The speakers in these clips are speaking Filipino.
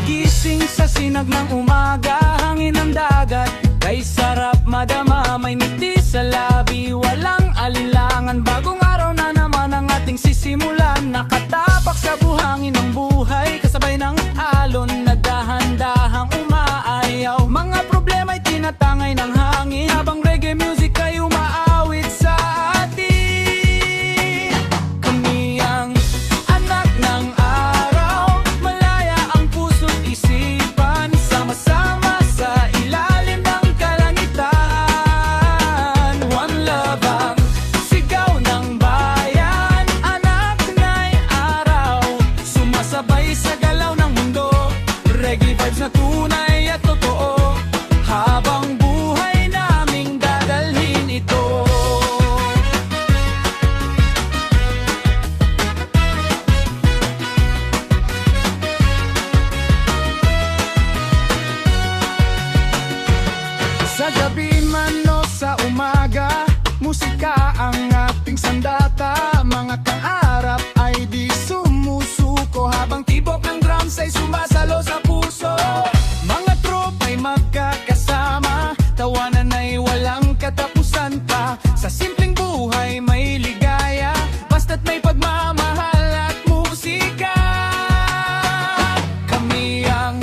Gising sa sinag ng umaga, hangin ng dagat, kay sarap madama, may ngiti sa labi, walang alinlangan. Bagong araw na naman ang ating sisimulan, nakatapak sa buhangin ng buhay, kasabay ng alon na dahan-dahang umaayaw. Mga problema'y tinatangay ng hangin, habang reggae music ay umaawit sa atin. Kami ang anak ng araw, malaya ang puso't isipan, sama-sama sa ilalim ng kalangitan. One love ang sigaw ng bayan, anak na'y araw, sumasabay sa galaw ng mundo. Reggae vibes na tunay at totoo, habang buhay naming dadalhin ito. Sa gabi man o sa umaga, musika ang ating sandata. Mga kaarap ay di sumusuko, habang tibok ng drums ay sumasalo sa puso. Mga tropa'y magkakasama, tawanan ay walang katapusan pa. Sa simpleng buhay may ligaya, basta't may pagmamahal at musika. Kami ang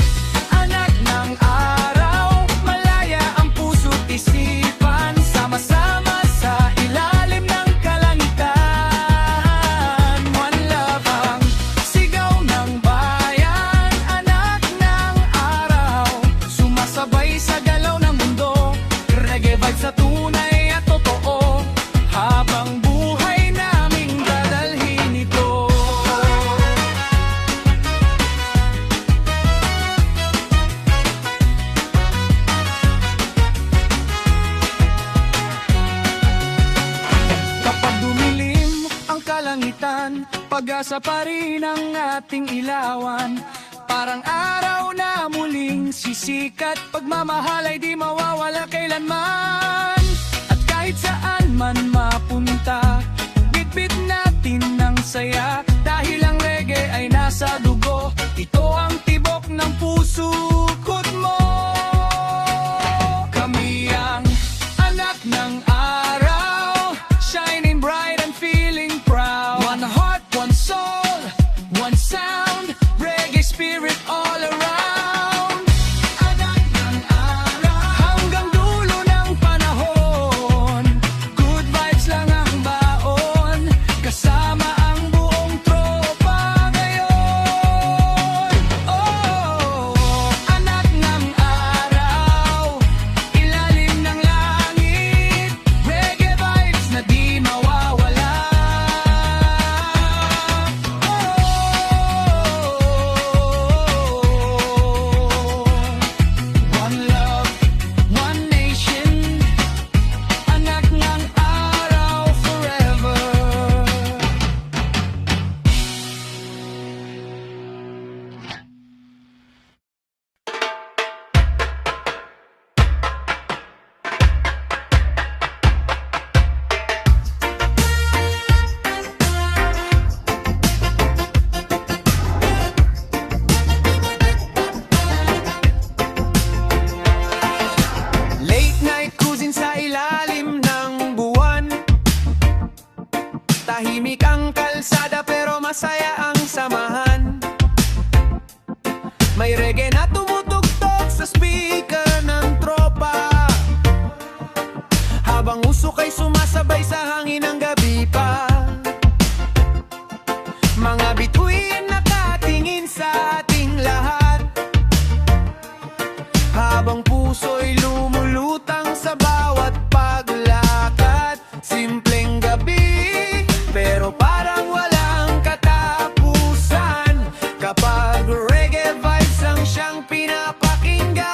anak ng araw, malaya ang puso't isipan, sama-sama sa ilalim ng kalangitan. One love ang sigaw ng bayan, anak ng araw, sumasabay sa galaw ng mundo. Reggae vibes na tunay at totoo, habang buhay naming dadalhin ito. Kapag dumilim ang kalangitan, pag-asa pa rin ang ating ilawan. Parang araw na muling sisikat, pagmamahal ay di mawawala kailanman. At kahit saan man mapunta, bitbit natin ng saya, dahil ang reggae ay nasa dugo. Ito ang tibok ng pusukot mo. Kami ang anak ng araw, shining bright and feeling proud. One heart, one soul, one sound, reggae spirit all around. Anak ng araw, hanggang dulo ng panahon, good vibes lang ang baon, kasama ang buong tropa ngayon. Oh, anak ng araw, ilalim ng langit, reggae vibes na di mawawala. One love, one nation, anak ng araw forever. Late night cruising sa ilalim ng buwan, tahimik ang kalsada pero masaya ang samahan. May reggae na tumutugtog sa speaker ng tropa, habang usok ay sumasabay sa hangin ng gabi pa. Mga bituin nakatingin sa ating lahat, habang puso'y lumulutang sa bawat paglakad. Simpleng gabi, pero parang walang katapusan, kapag reggae vibes ang siyang pinapakinggan.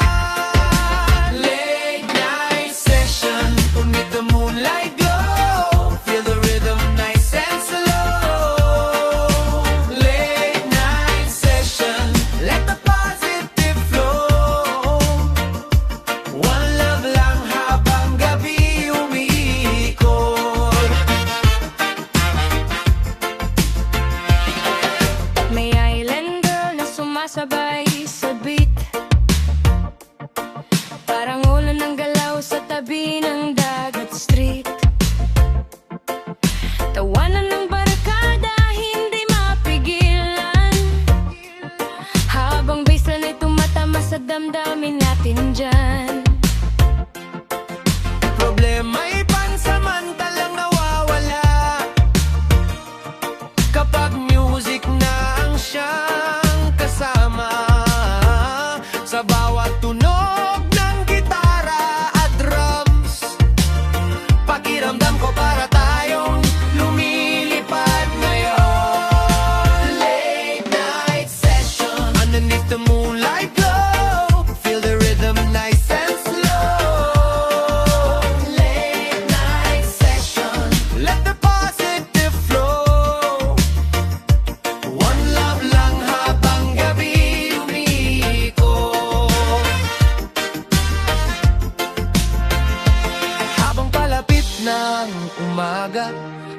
Late night session, with the moonlight glow, feel the rhythm nice and slow. Late night session, let the positive flow. One love lang habang gabi umiikot. May island girl na sumasabay sa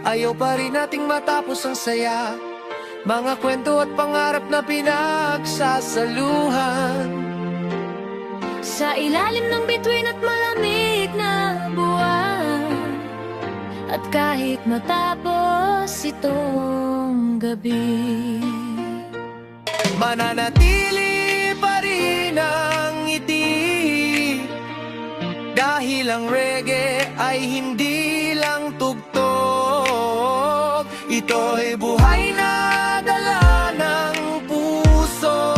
Ayaw pa rin nating matapos ang saya, mga kwento at pangarap na pinagsasaluhan. Sa ilalim ng bituin at malamig na buwan, at kahit matapos itong gabi, mananatili pa rin ang ngiti, dahil ang reggae ay hindi lang tugtog. Ito'y buhay na dala ng puso.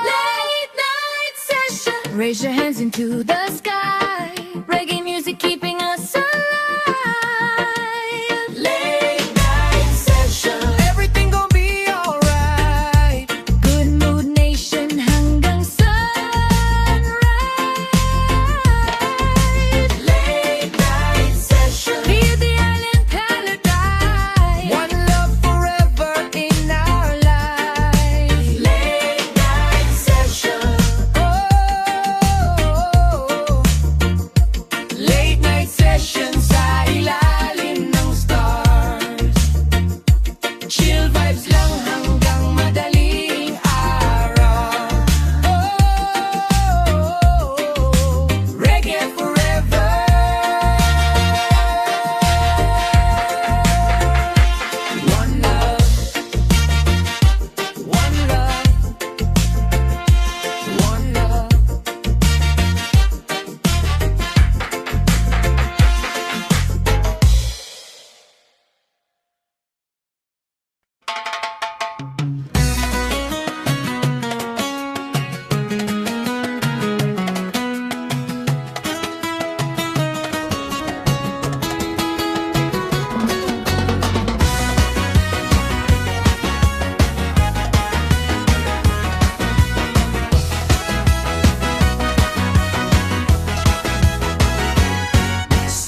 late night session. Raise your hands into the sky. Reggae music keeping us alive. Late night session, everything gon' be alright. Good mood nation hanggang sunrise. Late night session, Be the island paradise. one love forever in our lives. Late night session, oh, late night session sa ilalim ng stars. Chill vibes lang hanggang madaling araw. Oh, reggae forever. One love, one love, one love.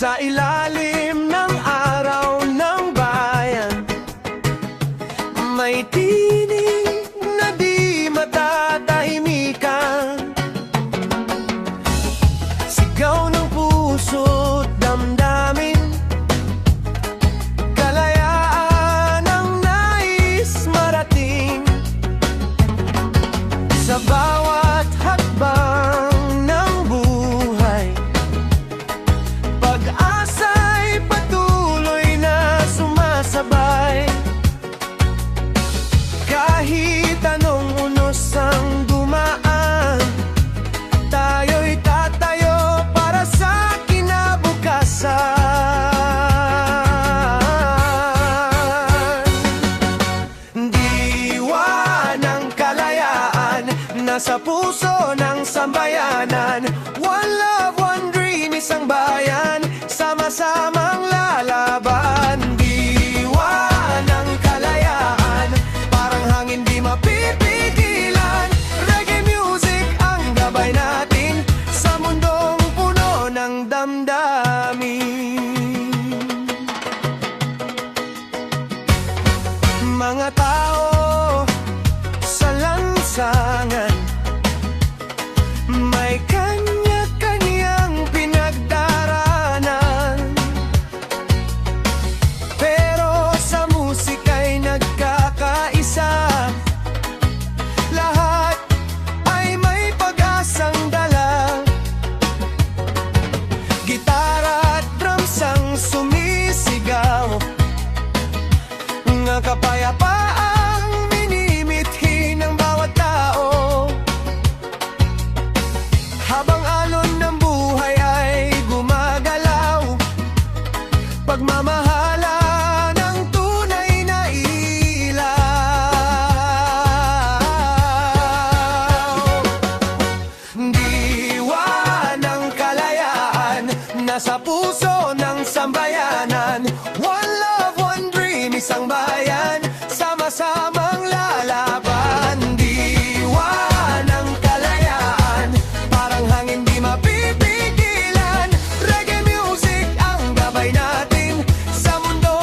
Sa ilalim ng araw ng bayan, may tinig na di matatahimikan. Sigaw ng puso't damdamin, kalayaan ang nais marating. Sa bawat hakbang ng buhay, pag-asa'y patuloy na sumasabay. Kahit anong unos ang dumaan, tayo'y tatayo para sa kinabukasan. Diwa ng kalayaan, nasa puso ng sambayanan. One love, one dream, isang bayan, sama-samang lalaban. Diwa ng kalayaan, parang hangin di mapipigilan. Reggae music ang gabay natin sa mundong puno ng damdamin. Mga tao sa lansangan, may kanya-kanyang pinagdaranan, pero sa musika'y nagkakaisa. Lahat ay may pag-asang dala, gitara at drums ang sumisigaw, nga kapayapaang minimithi ng bawat tao. Habang alon ng buhay ay gumagalaw, pagmamahala ng tunay na ilaw. Diwa ng kalayaan, nasa puso ng sambayanan. One love, one dream, isang bayan, sama-samang lalaban. Diwa ng kalayaan, parang hangin di mapipigilan. Reggae music ang gabay natin sa mundo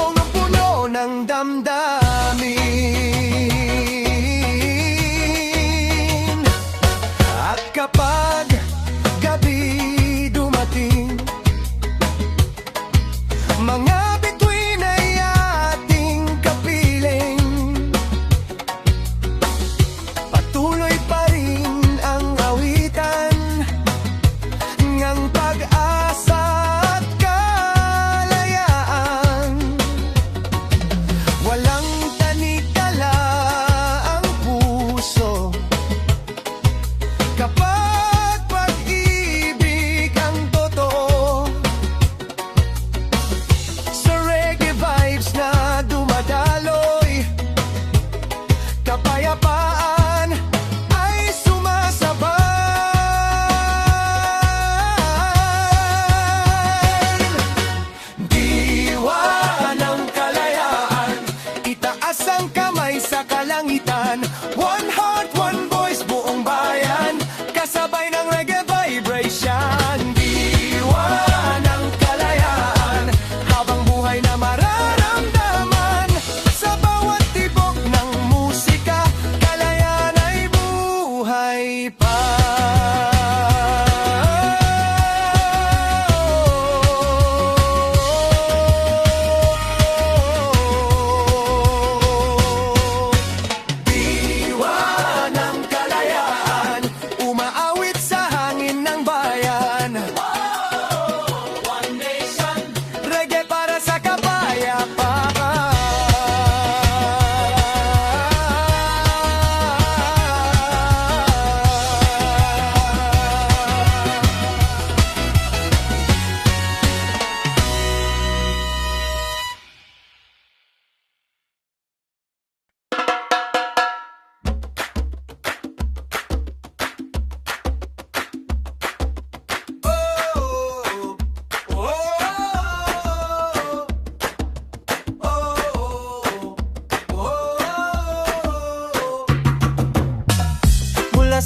buhay na mararamdaman. Sa bawat tibok ng musika, kalayaan ay buhay pa.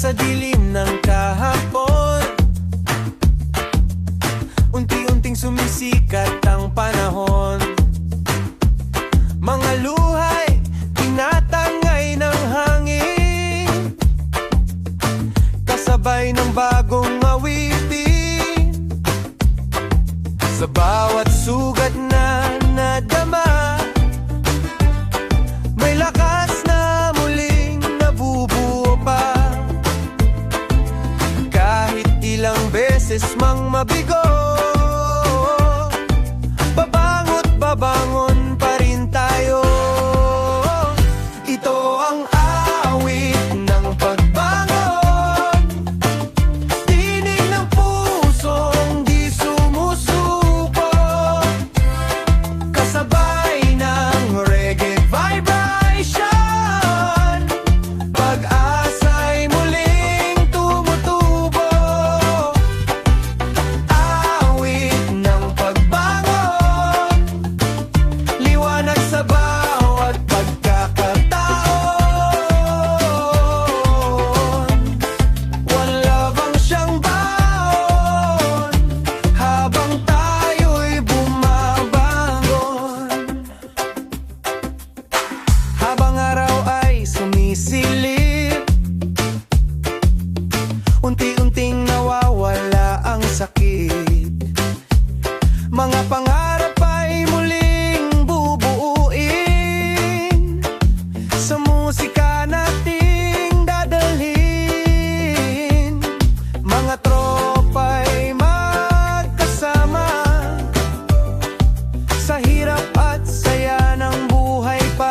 Sa dilim ng kahapon, unti-unting sumisikat ang panahon. Mga luhay, tinatangay ng hangin, kasabay ng bagong awitin. Sa bawat sugat na nadama, may lakas na muling nabubuo pa. Ilang beses mang mabigo, babangot babangon pa rin tayo. Ito ang awit ng pagbangon, tinig ng pusong di sumusuko, kasabay ng reggae vibration. Pag-asa'y muling tumutubo, unti-unting nawawala ang sakit. Mga pangarap ay muling bubuuin, sa musika nating dadalhin. Mga tropa'y magkasama, sa hirap at saya ng buhay pa.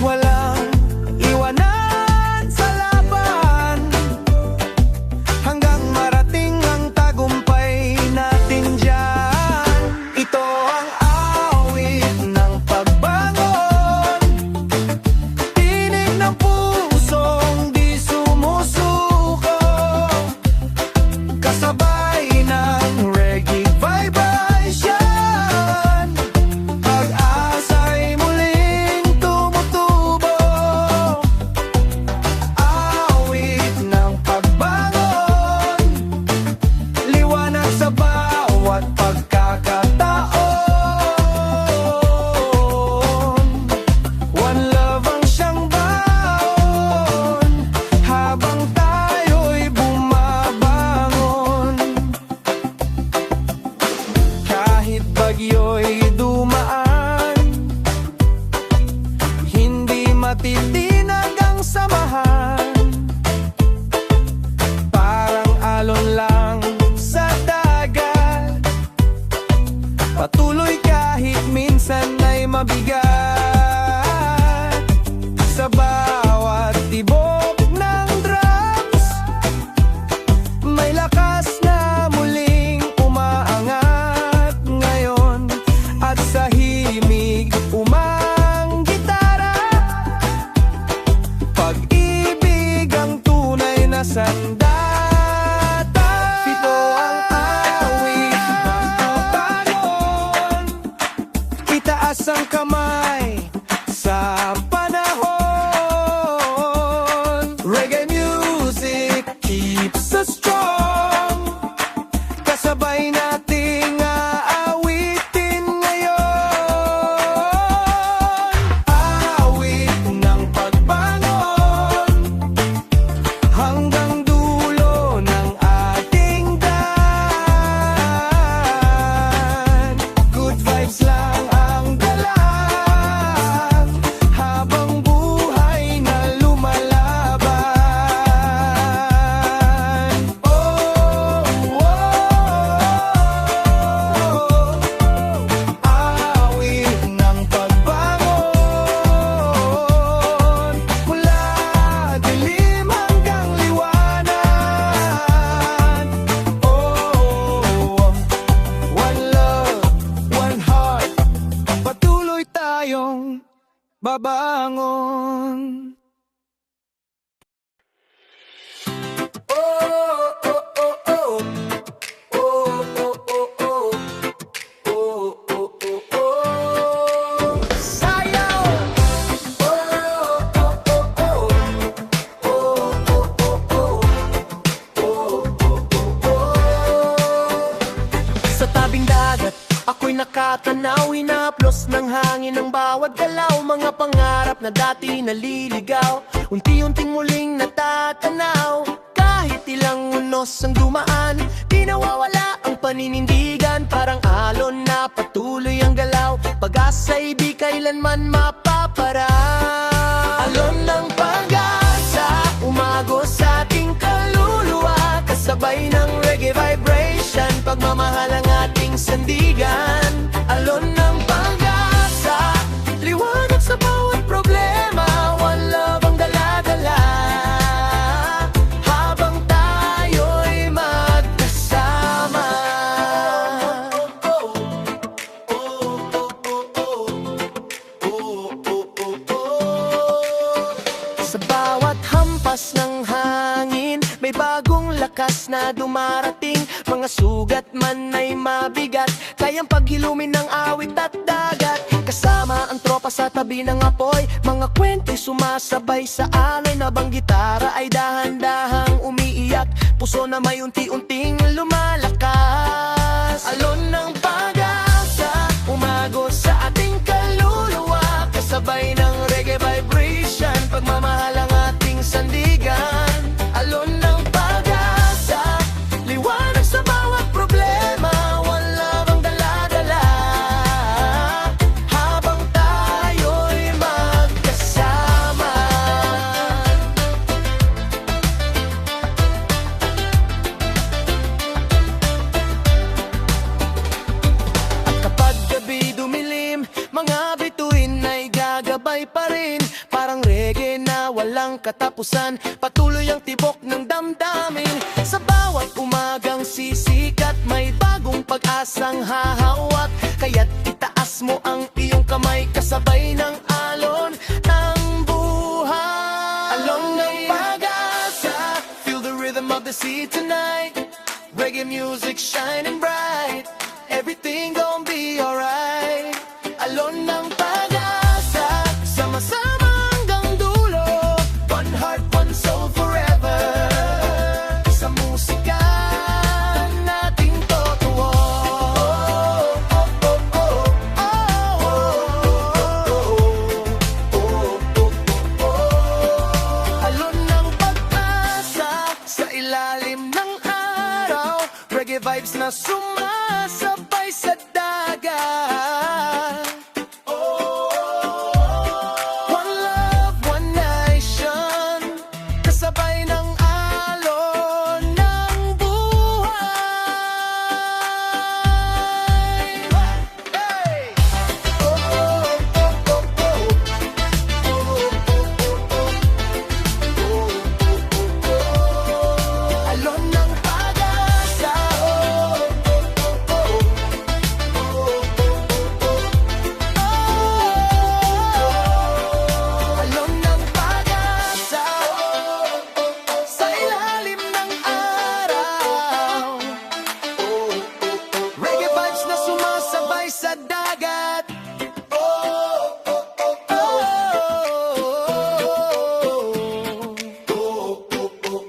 Walang iwanan sa laban, hanggang marating ang tagumpay natin dyan. Ito ang awit ng pagbangon, tinig ng pusong di sumusuko, kasabay ng reggae vibration. Pag-asa'y muling tumutubo, awit ng pagbangon, liwanag sa bawat pagkakataon. One love ang siyang baon, habang tayo'y bumabangon. Kahit bagyo'y dumaan, hindi matitinag ang samahan. Parang alon lang sa dagat, patuloy kahit minsan ay mabigat. Sa bawat tibok ng drums, may lakas na muling umaangat ngayon. At sa himig umang gitara, pag-ibig ang tunay na sandata. Ito ang awit ng pagbangon, itaas ang kamay sa panahon. Reggae music keeps us strong, kasabay nating aawit. babangon. Oh, oh, oh, oh. Oh, oh, oh, oh. Oh, oh, oh, oh. Sayaw! Oh, oh, oh, oh. Oh, oh, oh, oh. Oh, oh, oh, oh. Sa tabing dagat, ako'y nakatanaw, hinaplos ng hangin ng bawat galaw. Mga pangarap na dati naliligaw, unti-unting muling natatanaw. Kahit ilang unos ang dumaan, di nawawala ang paninindigan. Parang alon na patuloy ang galaw, pag-asa'y di kailanman mapapara. Alon ng pag-asa, umagos sa ating kaluluwa, kasabay ng reggae vibration, pagmamahal ang ating sandigan. Alon ng pag-asa, liwanag sa bawat problema, one love ang dala-dala, habang tayo'y magkasama. Sa bawat hampas ng hangin, may bagong lakas na dumarating. Mga sugat man ay mabigat, kayang paghilumin ng awit at dagat. Kasama ang tropa sa tabi ng apoy, mga kwento'y sumasabay sa alay. Nabang gitara ay dahan-dahang umiiyak, puso na may unti-unting lumalakas. Alon ng pag-asa, umagos sa ating kaluluwa, kasabay ng reggae vibration, pagmamahal ang ating sandigan. Alon ng pag-asa, liwanag sa bawat problema, one love ang dala-dala, habang tayo'y magkasama. At kapag gabi dumilim, mga bituin ay gagabay pa rin. Parang reggae na walang katapusan, patuloy ang tibok ng damdamin. Sa bawat umagang sisikat, may bagong pag-asang hahawak. Kaya't itaas mo ang iyong kamay, kasabay ng alon ng buhay. Alon ng pag-asa, feel the rhythm of the sea tonight. Reggae music shining bright, everything gon' be alright. Alon ng pag-asa, sama-sama hanggang dulo, one heart, one soul forever. Sa musika nating totoo. Oh, oh, oh, oh. Oh, oh, oh, oh. Alon ng pag-asa, sa ilalim ng araw, reggae vibes na sumasabay sa dagat. One love, one nation, kasabay ng alon ng buhay. Hey! Oh, oh, oh, oh, oh. Alon ng pag-asa, alon ng pag-asa, sa ilalim ng araw, reggae vibes na sumasabay sa dagat.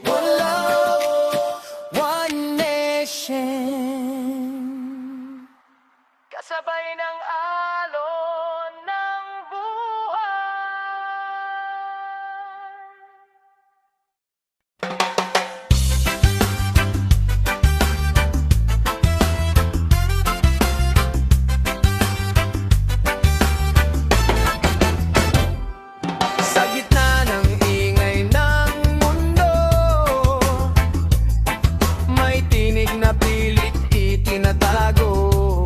One love, one nation, kasabay ng alon ng buhay. Sa gitna ng ingay ng mundo, may tinig na pilit itinatago.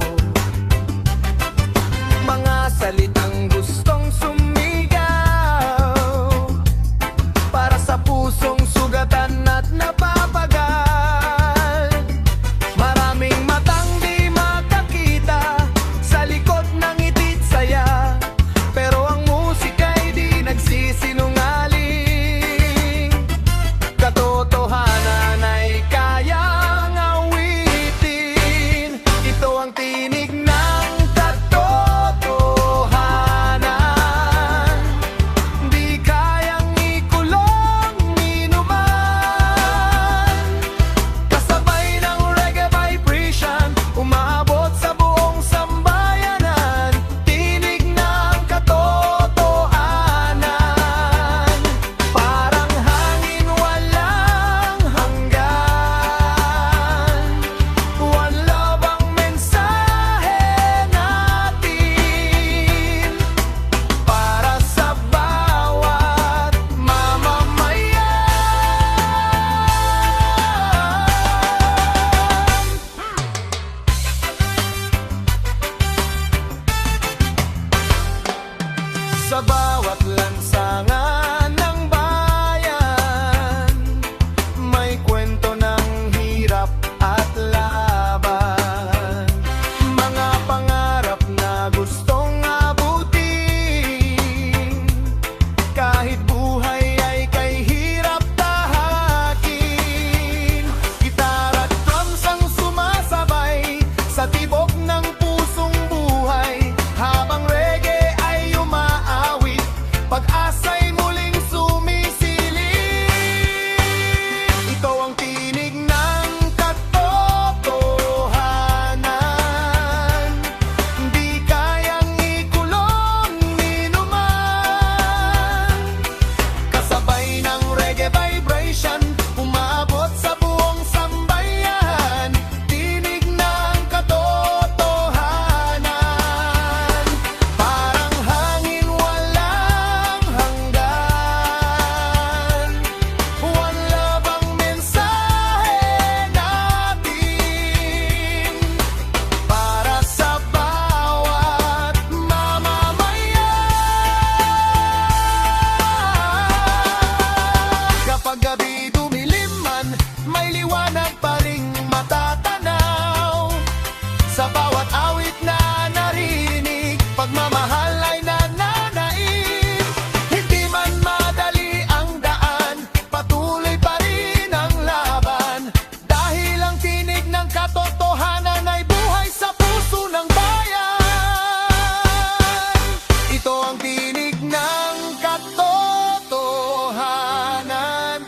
ang tinig ng katotohanan.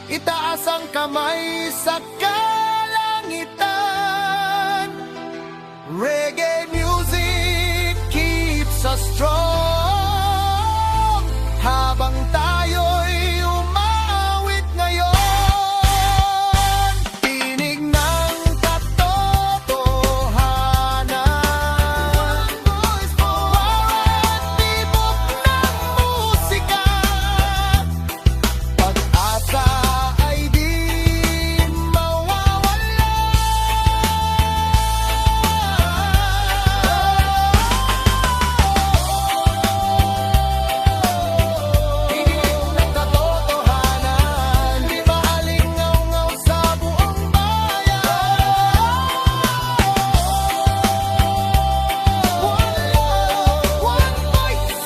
Itaas ang kamay sa kalangitan. Reggae music keeps us strong habang tayo'y umaawit ngayon. Tinig ng katotohanan. Bawat tibok ng musika, pag-asa ay di mawawala. Tinig ng katotohanan, di maalingaw-ngaw sa buong bayan. One love, one voice,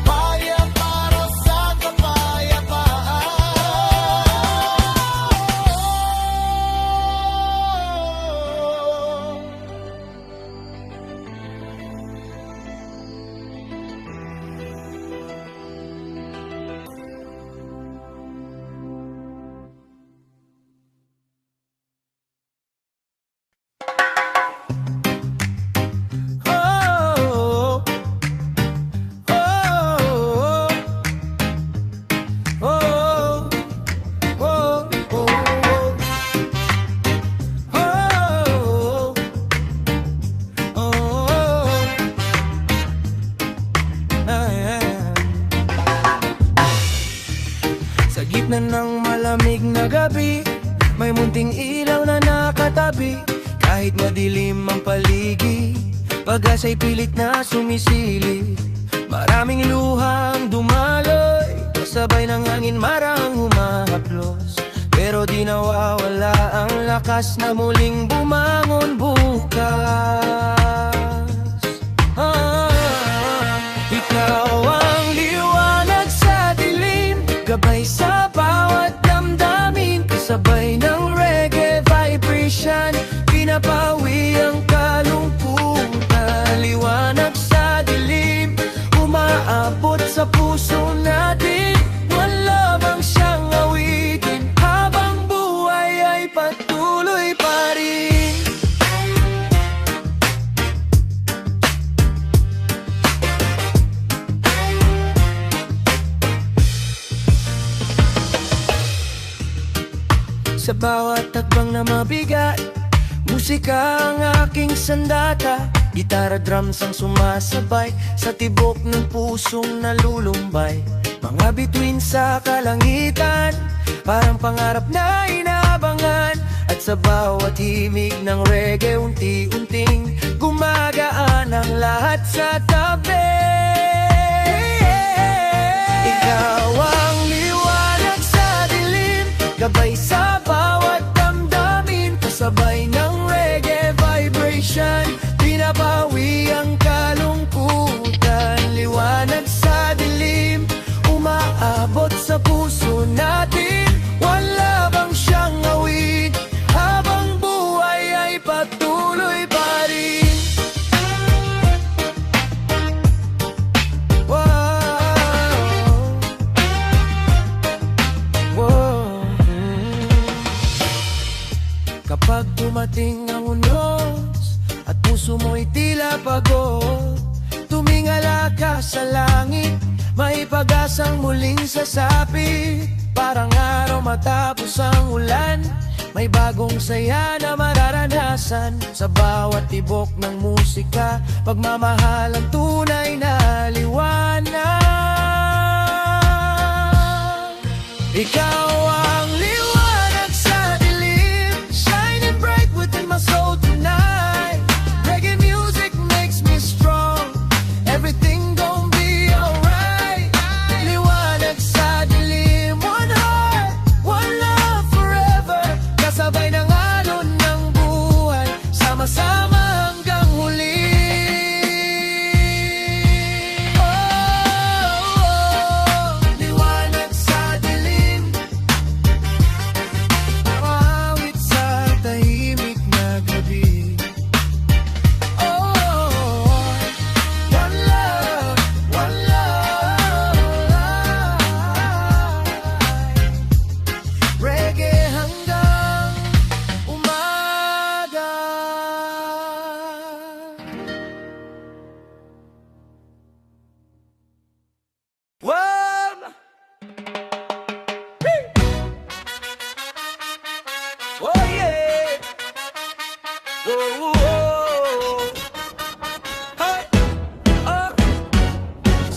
bayan para sa kapayapaan. Oh, oh, oh, Sa gitna ng malamig na gabi, may munting ilaw na nakatabi. Kahit madilim ang paligid, pag-asa'y pilit na sumisili. Maraming luhang dumaloy, kasabay ng hangin marang humahaplos. Pero di nawawala ang lakas na muling bumangon bukas. Ikaw ang liwanag sa dilim, gabay sa bawat damdamin. Kasabay ng reggae vibration, pinapawi ang kalungkutan. Liwanag sa dilim, umaabot sa puso natin. One love ang siyang awitin, habang buhay ay patuloy pa rin. Sa bawat takbang na mabigat, musika ang aking sandata. Gitara, drums ang sumasabay sa tibok ng pusong nalulumbay. Mga bituin sa kalangitan, parang pangarap na inaabangan. At sa bawat himig ng reggae, unti-unting gumagaan ang lahat sa tabi. Ikaw ang liwanag sa dilim, gabay sa bawat damdamin. Kasabay ng reggae vibration, pinapawi ang kalungkutan. Liwanag sa dilim, umaabot sa puso natin. Wala bang siyang awit, habang buhay ay patuloy pa rin. Kapag dumating ang unos at puso mo'y tila pagod, tumingala ka sa langit, may pag-asang muling sasapit. Parang araw matapos ang ulan, may bagong saya na mararanasan. Sa bawat tibok ng musika, pagmamahal ang tunay na liwanag. Ikaw ang liwanag sa dilim, shining bright within my soul tonight. Reggae music makes me strong, everything gon' be alright. Liwanag sa dilim, one heart, one love forever. Kasabay ng alon ng buhay, sama-sama hanggang huli. Liwanag sa dilim,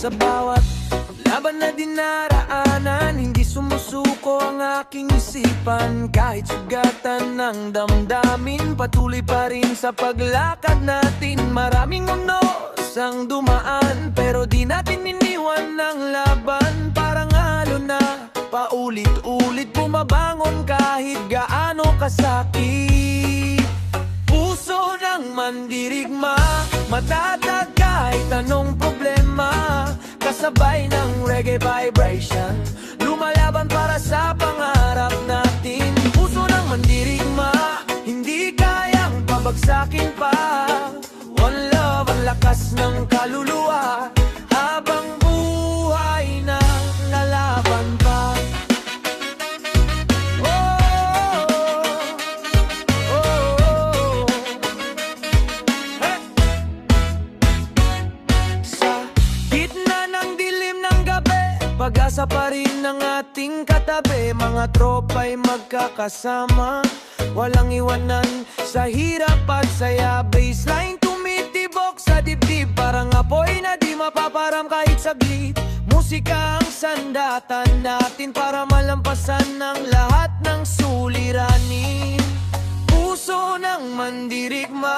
Sa bawat laban na dinaraanan, hindi sumusuko ang aking isipan. Kahit sugatan ng damdamin, patuloy pa rin sa paglakad natin. Maraming unos ang dumaan, pero di natin iniwan ng laban. Parang halo na paulit-ulit bumabangon kahit gaano kasakit. Puso ng mandirigma, matatag kahit anong problema. Kasabay ng reggae vibration, lumalaban para sa pangarap natin. Puso ng mandirigma, hindi kayang pabagsakin pa. One love, ang lakas ng kaluluwa. Habang buhay na lalaban pa. Pag-asa pa rin ang ating katabi, mga tropa'y magkakasama. Walang iwanan sa hirap at saya. Baseline tumitibok sa dibdib, parang apoy na di mapaparam kahit saglit. Musika ang sandatan natin para malampasan ng lahat ng suliranin. Puso ng mandirigma,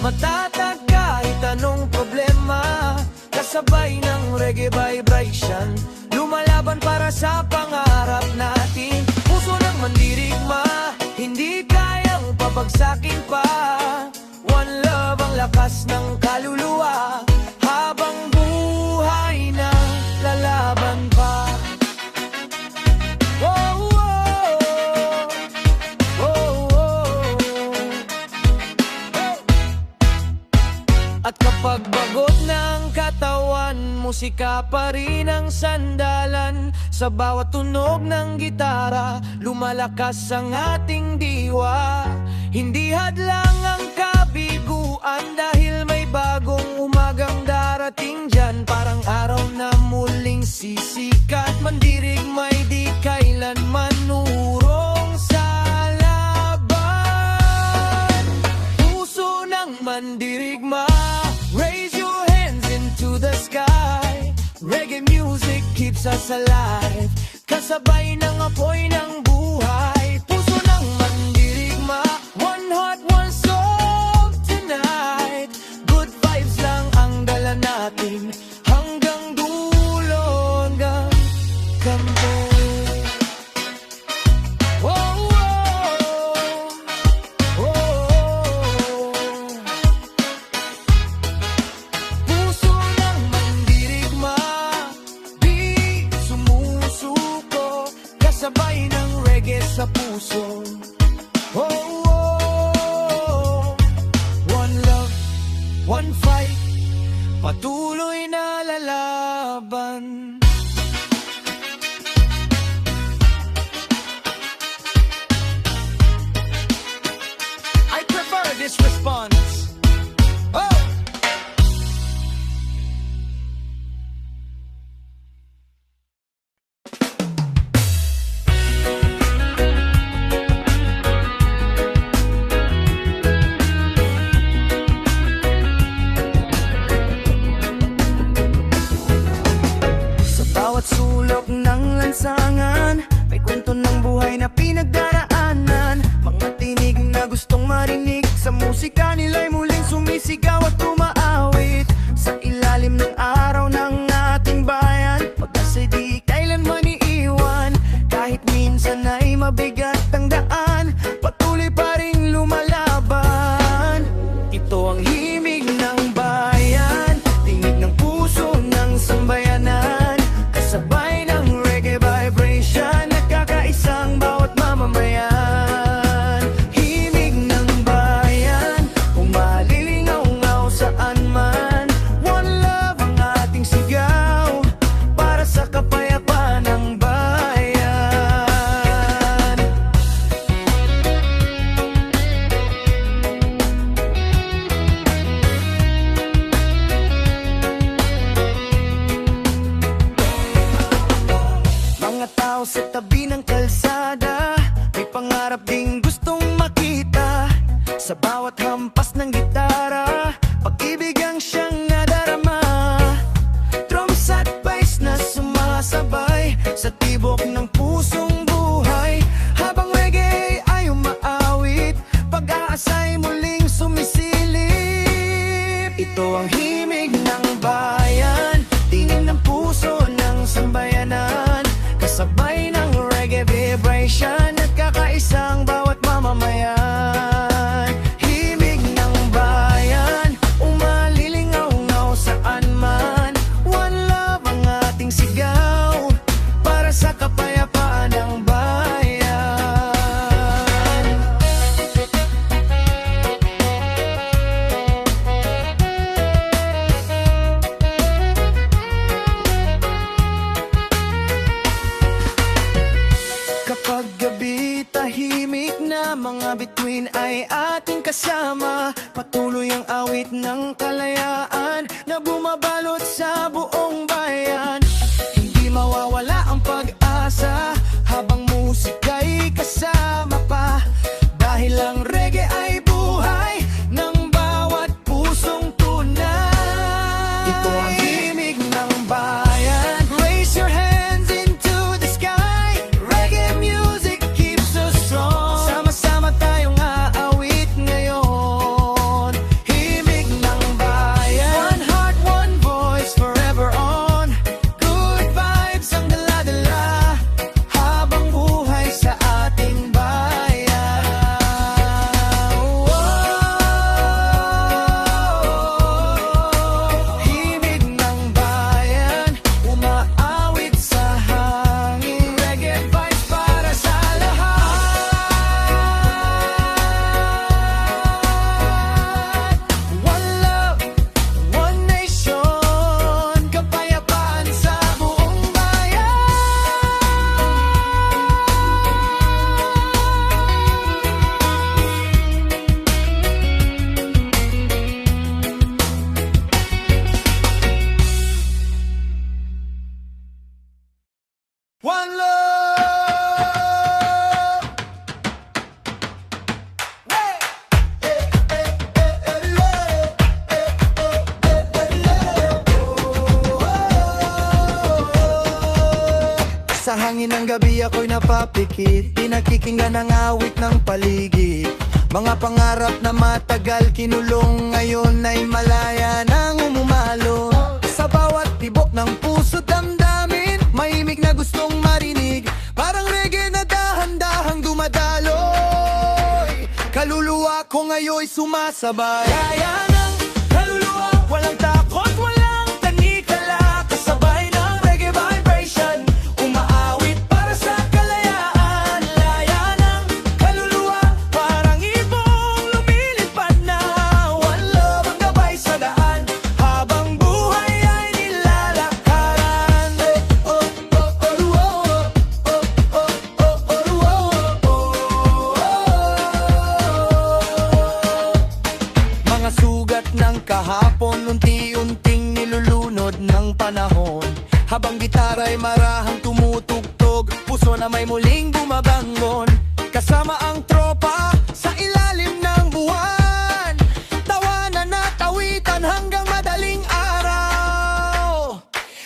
matatag kahit anong problema. Kasabay ng reggae vibration, lumalaban para sa pangarap natin. Puso ng mandirigma, hindi kayang pabagsakin pa. One love, ang lakas ng kaluluwa. Habang buhay na lalaban pa. Oh, oh, oh, oh, oh. At kapag bagot ng katawan, musika pa rin ang sandalan. Sa bawat tunog ng gitara, lumalakas ang ating diwa. Hindi hadlang ang kabiguan, dahil may bagong umagang darating dyan. Parang araw na muling sisikat, mandirigma'y di kailanman urong sa laban. Puso ng mandirigma, raise your hands into the sky. Reggae music keeps us alive, kasabay ng apoy ng buhay. Puso ng mandirigma, one heart, one soul tonight. Good vibes lang ang dala natin, hanggang dulo, hanggang kampo. Oh, oh, oh. Puso ng mandirigma, di sumusuko, kasabay ng reggae sa puso. Oh, oh, one love, one fight, patuloy na lalaban. I prefer this response. Oh! Sa bawat sulok ng lansangan, may kwento ng buhay na pinagdaraanan. Mga tinig na gustong marinig, sa musika nila'y himig ng bayan, tingin ng puso ng sambayanan, kasabay ng reggae vibration at kakaisang bawat mamamayan. Himig ng bayan, umalilingaw-ngaw saan man, one love ang ating sigaw, para sa kapayapaan ng bayan. Kapag gabi tahimik na, mga bituin ay ating kasama, patuloy ang awit ng kalayaan na bumabalot sa buong bayan. Hindi mawawala ang pag-asa habang musika'y kasama pa, dahil ang reggae ay buhay ng bawat pusong tunay. Ito ang himig ng bayan, raise your hands into the sky, reggae music keeps us strong, sama-sama tayong aawit ngayon. Himig ng bayan, one heart, one voice, forever on, good vibes ang dala-dala, habang buhay sa ating bayan. Himig ng bayan, umaawit sa hangin, reggae vibes para sa lahat. One love, one nation, kapayapaan sa buong bayan. One love. Sa hangin ng gabi ako'y napapikit, pinakikinggan ang awit ng paligid. Mga pangarap na matagal kinulong, ngayon ay malaya nang umumalo. Sa bawat tibok ng puso damdamin, mahimig na gustong marinig, parang reggae na dahan-dahang dumadaloy. Kaluluwa ko ngayon'y sumasabay, kaya ng kaluluwa, walang takot, walang tanikala, kasabay ng reggae vibration, umaawit para sa kalayaan. Laya ng kaluluwa, parang ibong lumilipad na, one love ang gabay sa daan, habang buhay ay nilalakaran. Oh, oh, oh, oh, oh, oh, oh, oh, oh, oh, oh. Mga sugat ng kahapon, unti-unting nilulunod ng panahon, habang gitara'y marahang tumutugtog, puso na may muling bumabangon. Kasama ang tropa sa ilalim ng buwan, tawanan at awitan hanggang madaling araw.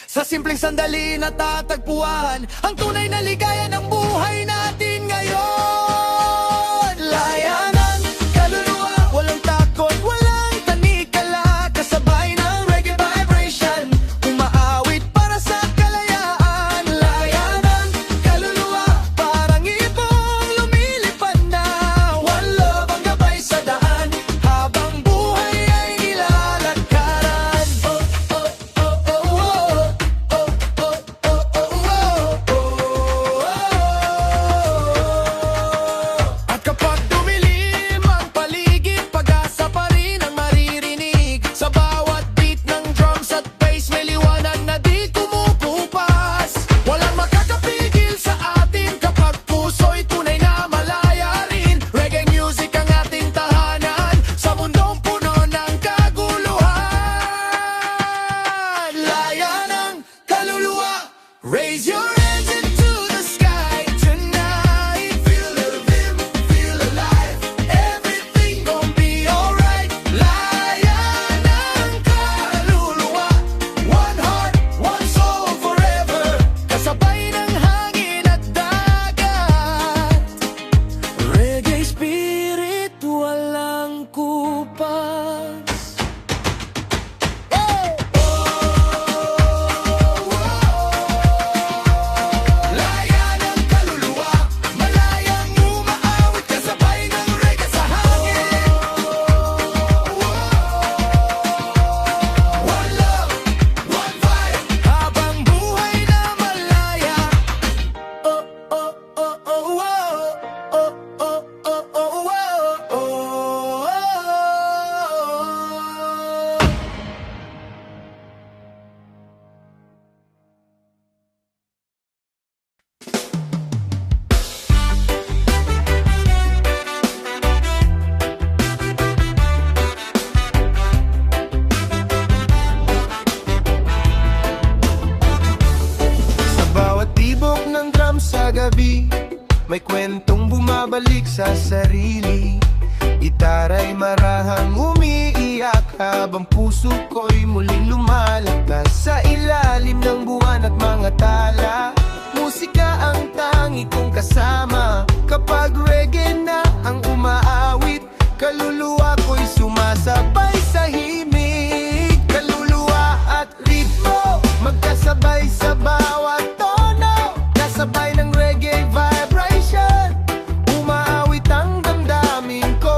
Sa simpleng sandali natatagpuan ang tunay na ligaya ng buhay natin ngayon. Layanan, kaluluwa, walang takot, walang tanikala, kasabay ng reggae vibration, umaawit para sa kalayaan. Layanan, kaluluwa, parang ibong lumilipad na, one love ang gabay sa daan, habang buhay ay nilalakaran. Oh, oh, oh, oh, oh, oh, oh, oh, oh, oh, oh. At kapag dumili pag-ibig sa sarili. Gitaray marahang umiiyak habang puso ko'y muling lumalagtas sa ilalim ng buwan at mga tala. Musika ang tangi kong kasama kapag reggae na ang umaawit. Kaluluwa ko'y sumasabay sa himig. Kaluluwa at ritmo magkasabay sa bawat tono. Kasabay ng reggae vibration, umaawit ang damdamin ko.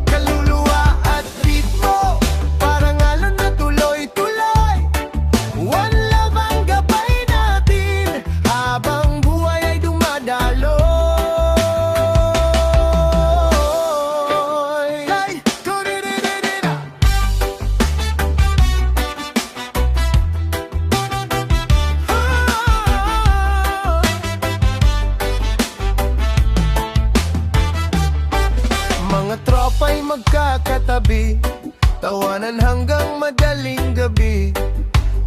Kaluluwa at ritmo, parang alon na tuloy-tuloy. One love ang gabay natin habang buhay ay dumadaloy. Hey, ko-di-di-di-di-da. Mga tropa'y magkakatabi, tawanan hanggang madaling gabi.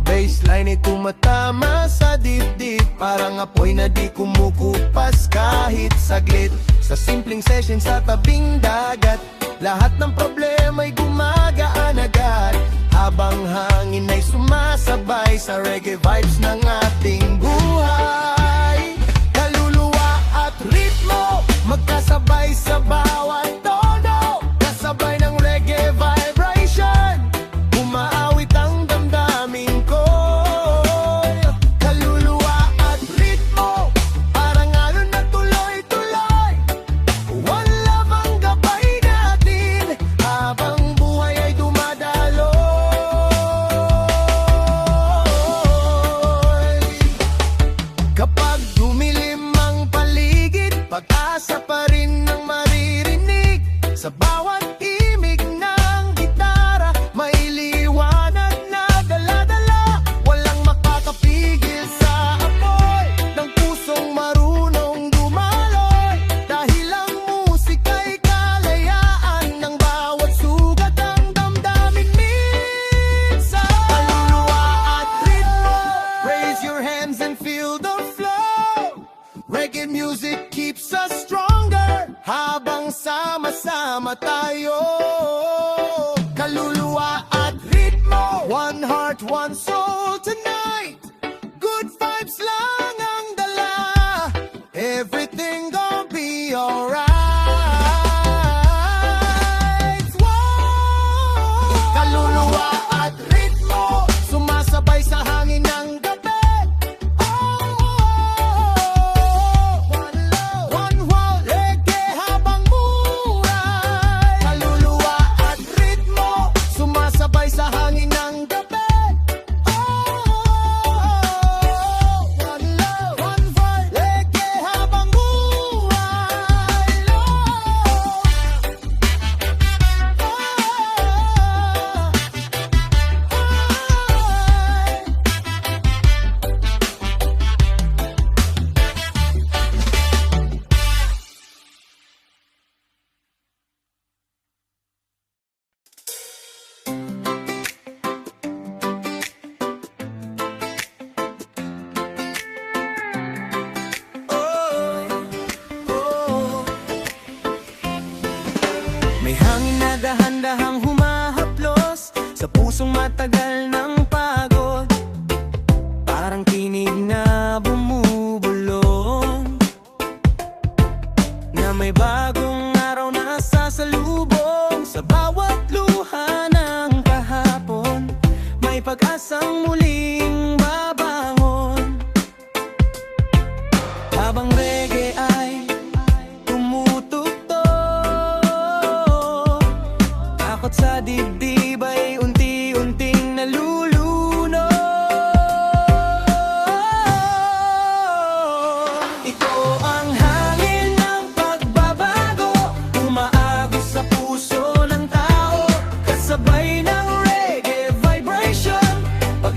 Baseline ay tumatama sa dibdib, parang apoy na di kumukupas kahit saglit. Sa simpleng session sa tabing dagat, lahat ng problema'y gumagaan agad. Habang hangin ay sumasabay sa reggae vibes ng ating buhay. Kaluluwa at ritmo magkasabay sa bawat tono. Kasabay ng reggae vibration, umaawit ang damdamin ko. Kaluluwa at ritmo, parang alon na tuloy-tuloy. One love ang gabay natin habang buhay ay dumadaloy. Kapag dumilim ang paligid, pag-asa pa rin ang maririnig. Sa bawat imig ng gitara, may liwanag na dala-dala. Walang makakapigil sa apoy ng pusong marunong dumaloy. Dahil ang musika'y kalayaan ng bawat sugat ang damdamin minsan. Kaluluwa at ritmo, raise your hands and feel the flow. Reggae music keeps us stronger habang sama-sama tayo. Kaluluwa at ritmo, one heart, one soul tonight. Good vibes lang ang dala, everything gon' be alright. Wow! Kaluluwa at ritmo, sumasabay sa hangin ng gabi. One love, one world, reggae habang buhay. Kaluluwa at ritmo, sumasabay sa hangin ng gabi. One love, one world, reggae habang buhay. May hangin na dahan-dahang humahaplos sa pusong matagal ng pagod. Parang tinig na bumubulong, na may bagong araw na sasalubong. Sa bawat luha ng kahapon, may pag-asang muling babangon. Habang reggae ay tumutugtog, takot sa dibdib ay unti-unting nalulunod. Ito ang hangin ng pagbabago, umaagos sa puso ng tao. Kasabay ng reggae vibration, pag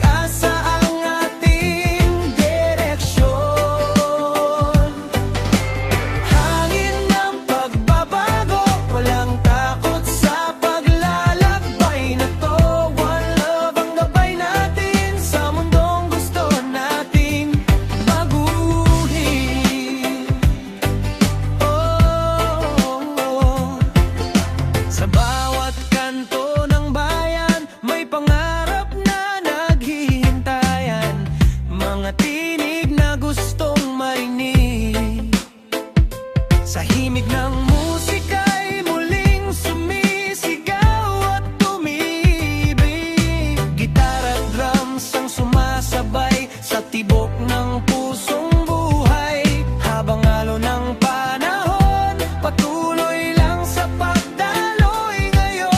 pangarap na naghihintayan, mga tinig na gustong marinig. Sa himig ng musika'y muling sumisigaw at tumibig. Gitara at drums ang sumasabay sa tibok ng pusong buhay. Habang alo ng panahon, patuloy lang sa pagdaloy ngayon.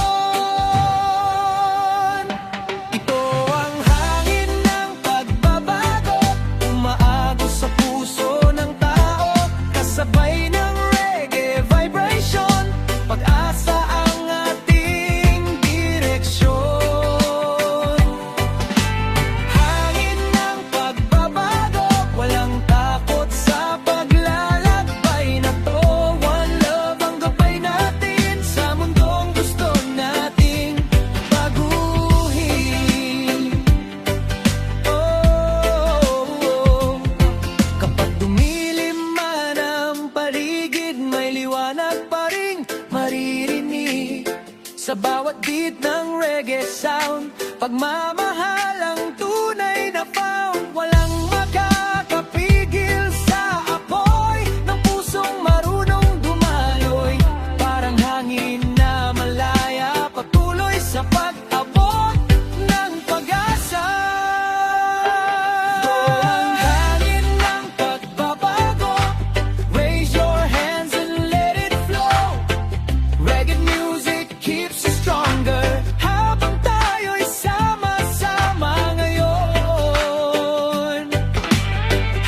Ito ang hangin ng pagbabago, umaagos sa puso ng tao. Kasabay ng reggae vibration, pag-asa ang ating direksyon. Hangin ng pagbabago, walang takot sa paglalakbay na to. One love ang gabay natin sa mundong gusto nating baguhin. Oh, kapag dumilim man ang paligid, may liwanag pa ring maririnig. Sa bawat beat ng reggae sound, pagmamahal ang tunay na found. Walang makakapigil sa apoy ng pusong marunong dumaloy. Parang hangin na malaya, patuloy sa pag-abot ng pag-asa. Ito ang hangin ng pagbabago, raise your hands and let it flow. Reggae music keeps us stronger habang tayo'y sama-sama ngayon.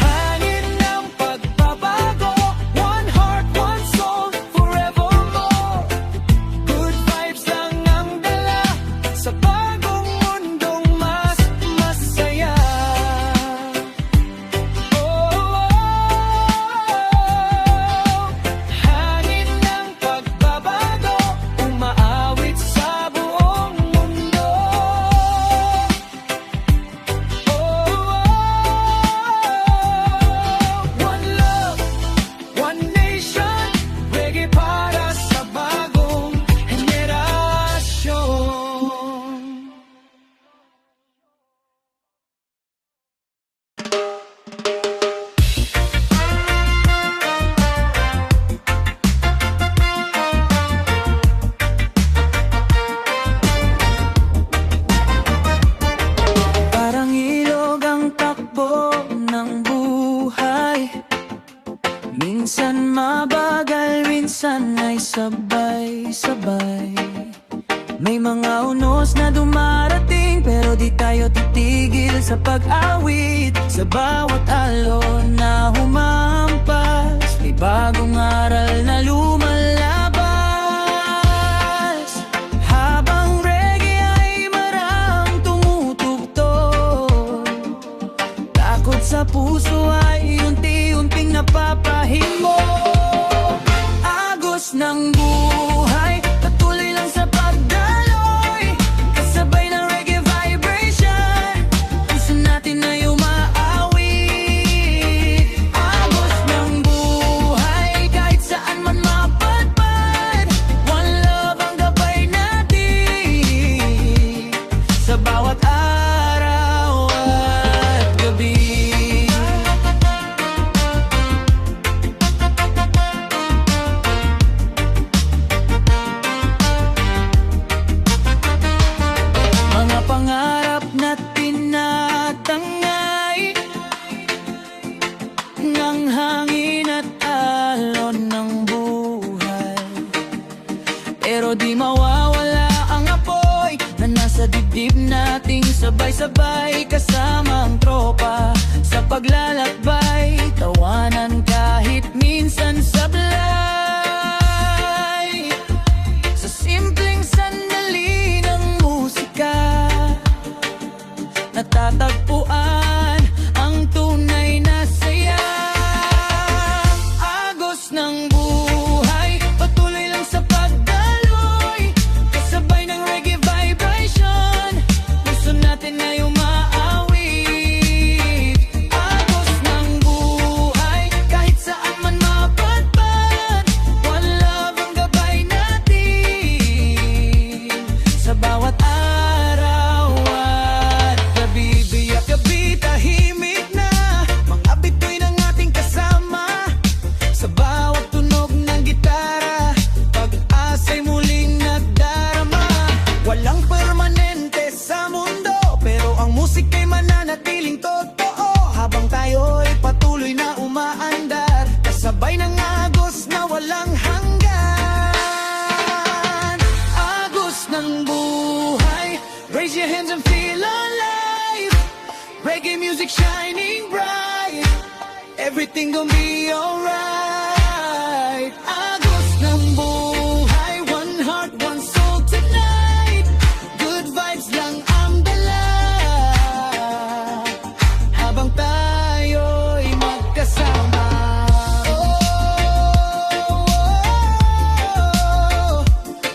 Hangin ng pagbabago, one heart, one soul, forevermore. Good vibes lang ang dala sa bagong mundong mas masaya. Hangin ng pagbabago, umaawit sa buong mundo. One love, one nation, reggae para sa bagong henerasyon. Parang ilog ang takbo ng buhay, minsan mabagal, minsan ay sabay-sabay. May mga unos na dumarating, pero di tayo titigil sa pag-awit. Sa bawat alon na humampas, may bagong aral na lumalabas. Habang reggae ay marang tumutugtog, takot sa puso ay unti-unting napapahimbog. Agos ng buhay, patuloy lang sa pagdaloy. Kasabay ng reggae vibration, puso natin ay umaawit. Agos ng buhay, kahit saan man mapadpad, one love ang gabay natin sa bawat araw at gabi. Mga pangarap na tinatangay ng hangin at alon ng buhay, pero di mawawala ang apoy na nasa dibdib nating sabay-sabay. Kasama ang tropa sa paglalakbay, tawanan kahit minsan sablay. Sa simpleng sandali ng musika, natatagpuan ang tunay na saya. Agos ng buhay, patuloy lang sa pagdaloy. Kasabay ng reggae vibration, puso natin ay umaawit. Agos ng buhay, kahit saan man mapadpad, Raise your hands and feel alive. Reggae music shining bright. Everything gon' be alright. Agos ng buhay, one heart, one soul tonight. Good vibes lang ang dala. Habang tayo'y magkasama.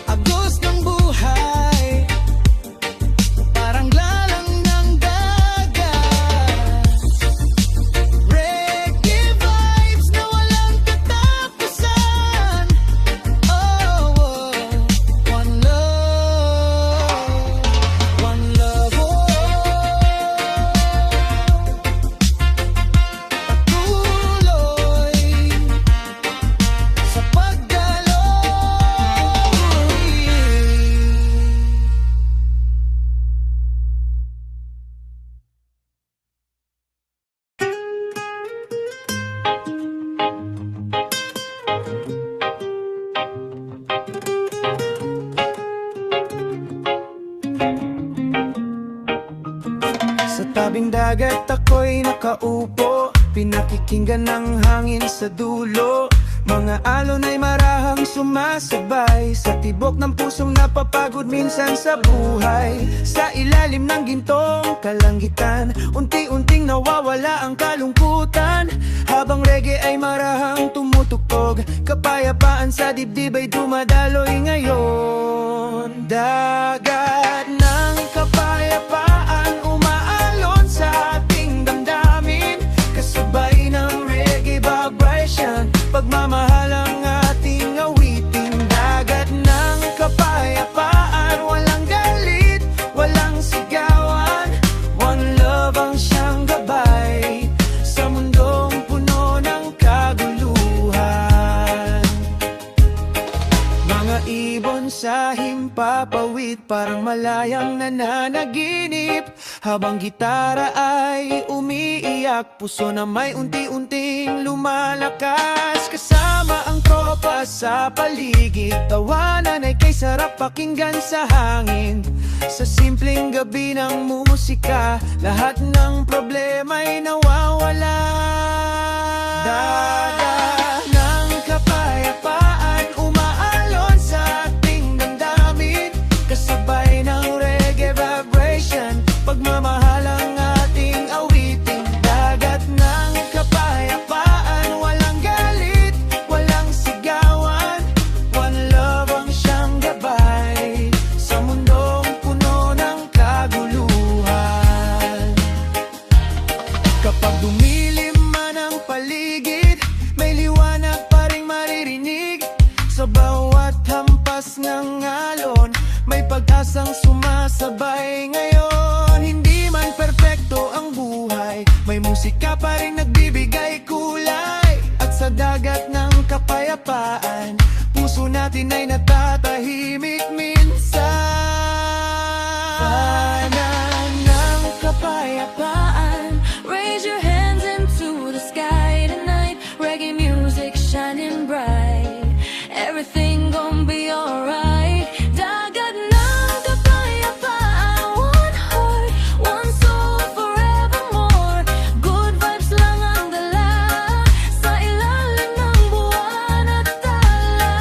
Agos ng buhay, parang lalang ng dagat. Reggae vibes na walang katapusan. One love, one love. Patuloy sa pagdaloy. Sa tabing dagat ako'y nakaupo, pinakikinggan ng hangin sa dulo. Mga alon ay marahang sumasabay sa tibok ng pusong napapagod minsan sa buhay. Sa ilalim ng gintong kalangitan, unti-unting nawawala ang kalungkutan. Habang reggae ay marahang tumutugtog, kapayapaan sa dibdib ay dumadaloy ngayon. Dagat ng kapayapaan umaalon sa ating damdamin, kasabay ng reggae vibration, pagmamahal ang ating awitin. Dagat ng kapayapaan, walang galit, walang sigawan. One love ang siyang gabay sa mundong puno ng kaguluhan. Mga ibon sa himpapawid, parang malayang nananaginip. Habang gitara ay umiiyak, puso na may unti-unting lumalakas. Kasama ang tropa sa paligid, tawanan ay kay sarap pakinggan sa hangin. Sa simpleng gabi ng musika, lahat ng problema ay nawawala. Dagat ng kapayapaan umaalon sa ating damdamin, kasabay ng reggae vibration, pagmamahal ang ating awitin. Dagat ng kapayapaan, walang galit, walang sigawan. One love ang siyang gabay sa mundong puno ng kaguluhan. Kapag dumilim man ang paligid, may liwanag pa ring maririnig. Sa bawat hampas ng alon, may pag-asang sumasabay ngayon. Hindi man perpekto ang buhay, may musika pa rin nagbibigay kulay. At sa dagat ng kapayapaan, puso natin ay natatahimik minsan. Tahanan ng Kapayapaan, raise your hands into the sky tonight. Reggae music shining bright. Everything gon' be alright. Dagat ng kapayapaan, one heart, one soul forevermore. Good vibes lang ang dala sa ilalim ng buwan at tala.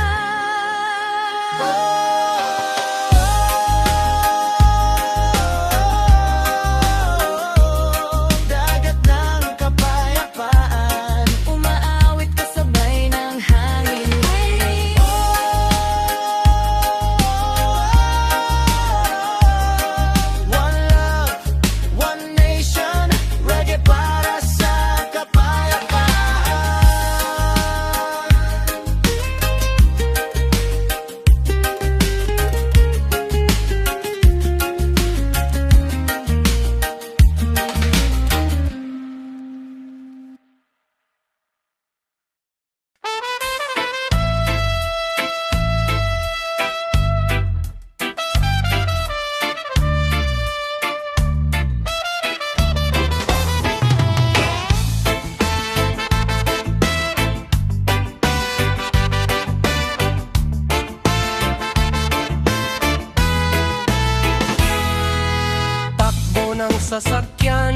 sasakyan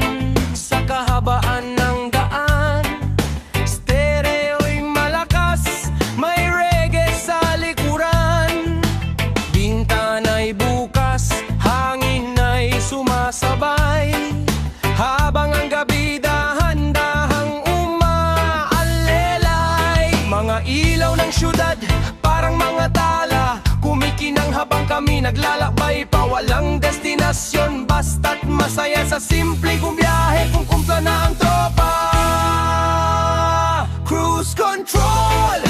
sa kahabaan ng daan. Stereo'y malakas, may reggae sa likuran. Bintana'y bukas, hangin ay sumasabay. Habang ang gabi dahan-dahang umaalelay. Mga ilaw ng syudad, parang mga tala, kumikinang habang kami naglalakbay. Pawalang destinasyon, basta't masaya sa simple kong biyahe. Kung kumpla na ang tropa, cruise control.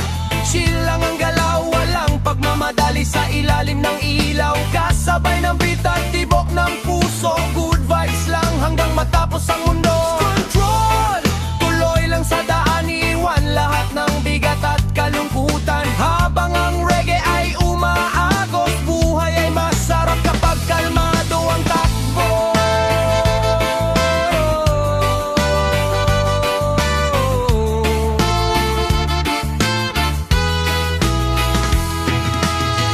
Chill lang ang galaw, walang pagmamadali sa ilalim ng ilaw. Kasabay ng beat at tibok ng puso, good vibes lang hanggang matapos ang mundo. Control, tuloy lang sa daan, iwan lahat ng bigat at kalungkutan. Habang ang reggae ay umaagos, buhay ay masarap kapag kalmado ang takbo.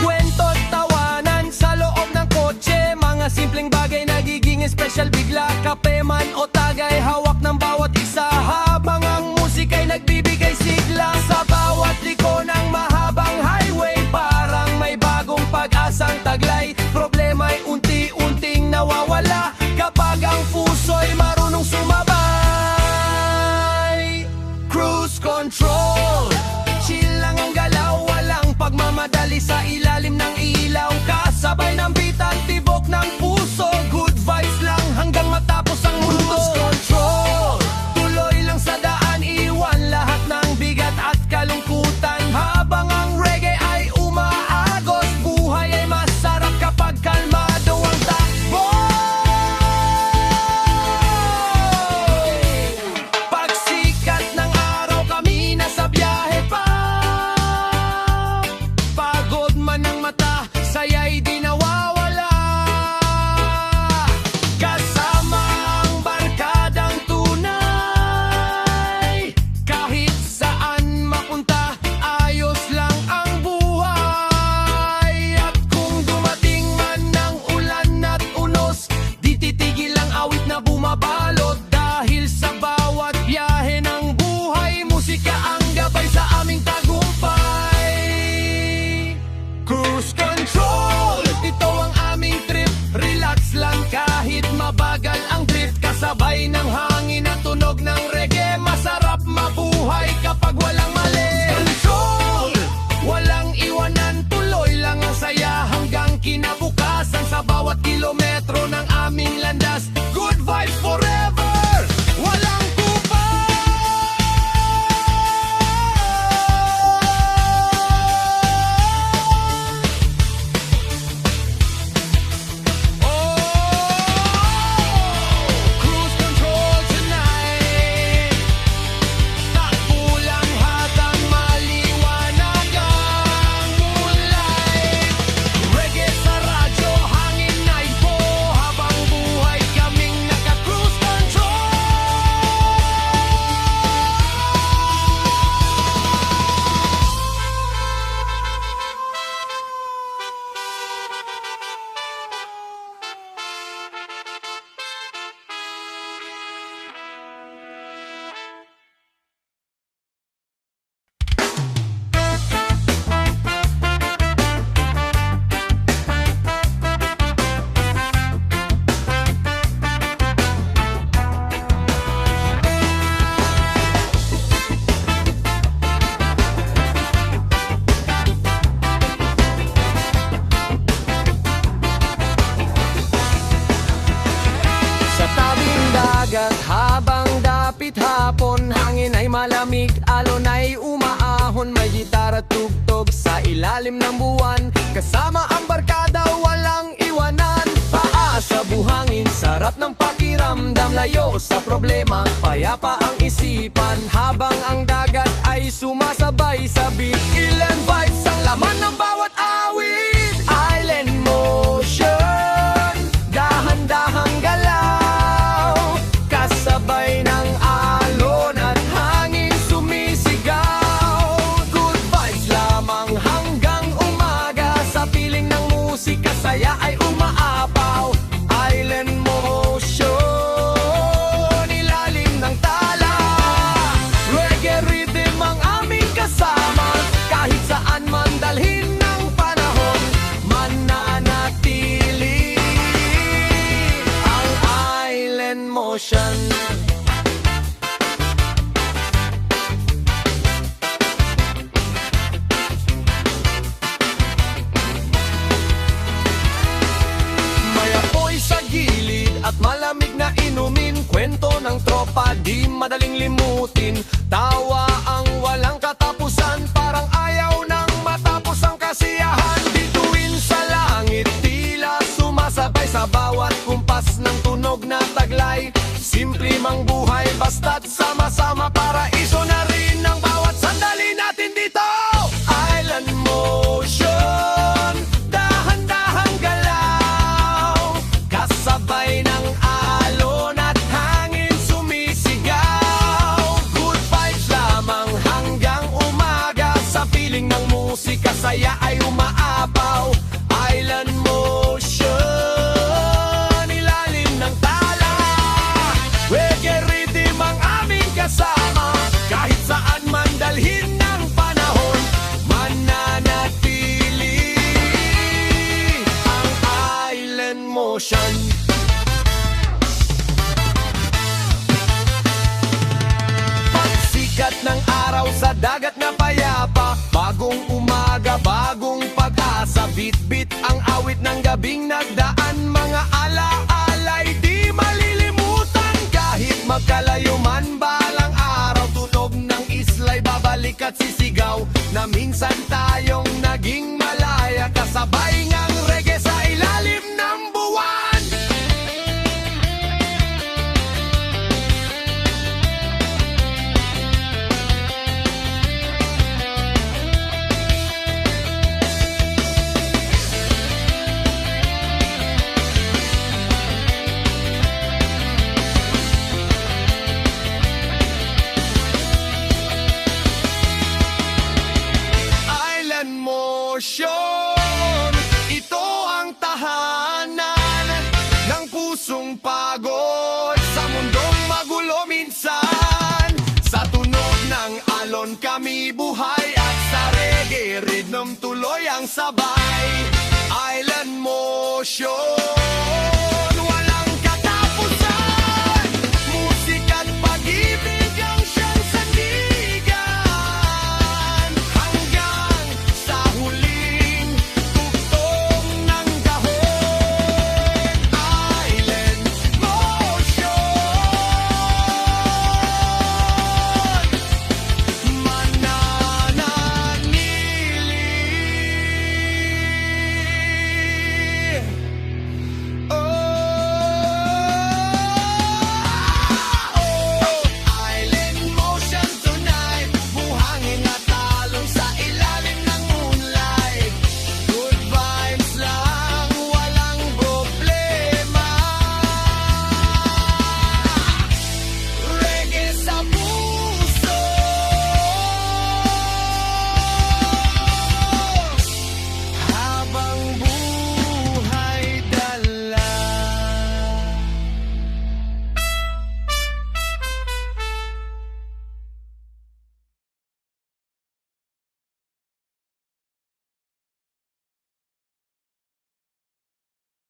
Kwento't tawanan sa loob ng kotse, mga simpleng bagay nagiging espesyal bigla. Kape man o tagay, hawak ng bawat isa, habang ang musika'y nagbibigay sigla. Sa bawat liko ng mahabang highway, parang may bagong pag-asang taglay. Problema'y unti-unting nawawala kapag ang puso'y marunong sumabay. Cruise control, chill lang ang galaw, walang pagmamadali sa ilalim ng ilaw. Kasabay ng beat at tibok ng puso, good vibes lang hanggang matapos ang mundo. Cruise control, tuloy lang sa daan, iwan lahat ng bigat at kalungkutan. Habang ang reggae ay umaagos, buhay ay masarap kapag kalmado ang takbo. Pagsikat ng araw, kami nasa biyahe pa. Pagod man ang mata, saya'y di nawawala. Kasama ang barkadang tunay, kahit saan mapunta, ayos lang ang buhay. At kung dumating man ng ulan at unos, di titigil ang awit na bumabalot. Dahil sa bawat biyahe ng buhay, musika ang gabay sa aming tagumpay. Cruise control, ito ang aming trip. Relax lang kahit mabagal ang drift. Kasabay ng hangin at tunog ng reggae, masarap mabuhay kapag walang mali. Control, walang iwanan, tuloy lang ang saya hanggang kinabukasan. Sa bawat kilometro ng aming landas, good vibes forever, walang kupal. Oh, cruise control tonight. Takbo lang hatang maliwanag ang moonlight. Reggae sa radyo, hangin ay po, habang buhay kaming naka-cruise control. Sa tabing dagat, habang dapit hapon, hangin ay malamig, alon ay umaahon. May gitara tugtog sa ilalim ng buwan, kasama ang barkada, walang iwanan. Paa sa buhangin, sarap ng pakiramdam, layo sa problema, payapa ang isipan. Habang ang dagat ay sumasabay sa beat, ilan vibes ang laman ng bawat awit. Island motion, dahan-dahang galaw, kasabay ng alon at hangin sumisigaw. Good vibes lamang hanggang umaga, sa piling ng musika saya ay umaapaw. Island motion. motion. May apoy sa gilid at malamig na inumin. Kwento ng tropa di madaling limutin. Tawa ang walang katapusan, parang ayaw nang matapos ang kasiyahan. Bituin sa langit, tila sumasabay sa bawat kumpas ng tunog na taglay. Simple mang buhay, basta't sama-sama, paraiso na rin ang bawat sandali natin dito. Island motion, dahan-dahang galaw, kasabay ng alon at hangin sumisigaw. Good vibes lamang hanggang umaga, sa piling ng musika saya ay umaapaw. Island motion, ilalim ng tala, reggae rhythm ang aming kasama. Kahit saan man dalhin ng panahon, mananatili ang island motion. Pagsikat ng araw sa dagat na payapa, bagong umaga, bagong pag-asa. Bit-bit ang awit ng gabing nagdaan, mga ala-alay di malilimutan. Kahit magkalayo man balang araw, tunog ng islay babalik at sisigaw, na minsan tayong naging malaya, kasabay ngang reggae sa ilalim ng buwan. Island motion, ito ang tahanan ng pusong pagod sa mundong magulo minsan. Sa tunog ng alon kami buhay, at sa reggae rhythm tuloy ang sabay. Island motion.